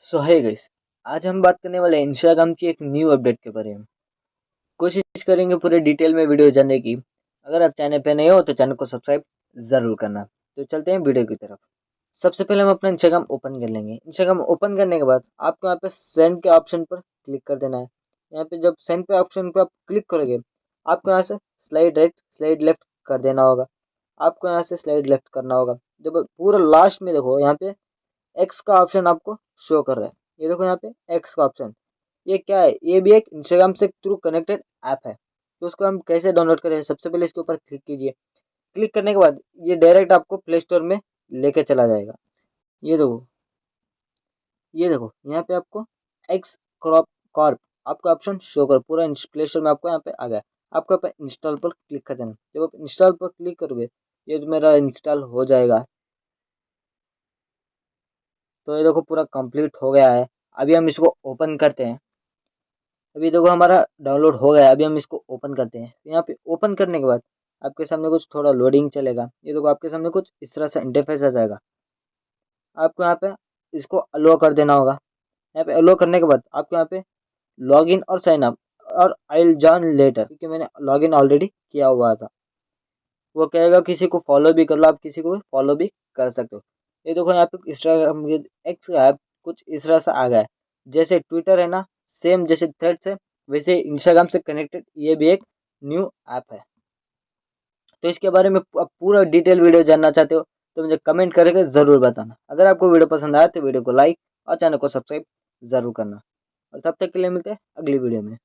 सो है गाइस, आज हम बात करने वाले हैं इंस्टाग्राम की एक न्यू अपडेट के बारे में। कोशिश करेंगे पूरे डिटेल में वीडियो जानने की। अगर आप चैनल पे नए हो तो चैनल को सब्सक्राइब ज़रूर करना। तो चलते हैं वीडियो की तरफ। सबसे पहले हम अपना इंस्टाग्राम ओपन कर लेंगे। इंस्टाग्राम ओपन करने के बाद आपको यहाँ पे सेंड के ऑप्शन पर क्लिक कर देना है। यहाँ पे जब सेंड पे ऑप्शन पे आप क्लिक करोगे, आपको यहाँ से स्लाइड राइट स्लाइड लेफ्ट कर देना होगा। आपको यहाँ से स्लाइड लेफ्ट करना होगा। जब पूरा लास्ट में देखो, यहाँ पे एक्स का ऑप्शन आपको शो कर रहा है। ये देखो यहाँ पे एक्स का ऑप्शन, ये क्या है? ये भी एक इंस्टाग्राम से थ्रू कनेक्टेड ऐप है। तो उसको हम कैसे डाउनलोड करें? सबसे पहले इसके ऊपर क्लिक कीजिए। क्लिक करने के बाद ये डायरेक्ट आपको प्ले स्टोर में लेके चला जाएगा। ये देखो, ये देखो यहाँ पे आपको एक्स क्रॉप कॉर्प आपका ऑप्शन शो कर पूरा प्ले स्टोर में आपको यहाँ पे आ गया। आपको यहाँ पे इंस्टॉल पर क्लिक कर देना। जब आप इंस्टॉल पर क्लिक करोगे, ये तो मेरा इंस्टॉल हो जाएगा। तो ये देखो पूरा कंप्लीट हो गया है। अभी हम इसको ओपन करते हैं। अभी देखो हमारा डाउनलोड हो गया है। अभी हम इसको ओपन करते हैं। यहाँ पे ओपन करने के बाद आपके सामने कुछ थोड़ा लोडिंग चलेगा। ये देखो आपके सामने कुछ इस तरह से इंटरफेस आ जाएगा। आपको यहाँ पे इसको अलो कर देना होगा। यहाँ पे अलो करने के बाद आपको यहाँ पे लॉगिन और साइन अप और आई विल जॉइन लेटर, क्योंकि मैंने लॉगिन ऑलरेडी किया हुआ था। वो कहेगा किसी को फॉलो भी कर लो, आप किसी को भी फॉलो भी कर सकते हो। ये देखो यहाँ पे इंस्टाग्राम एक्स ऐप कुछ इस तरह से आ गया है। जैसे ट्विटर है ना, सेम जैसे थ्रेड्स है, वैसे इंस्टाग्राम से कनेक्टेड ये भी एक न्यू ऐप है। तो इसके बारे में आप पूरा डिटेल वीडियो जानना चाहते हो तो मुझे कमेंट करके ज़रूर बताना। अगर आपको वीडियो पसंद आया तो वीडियो को लाइक और चैनल को सब्सक्राइब ज़रूर करना। और तब तक के लिए मिलते हैं अगली वीडियो में।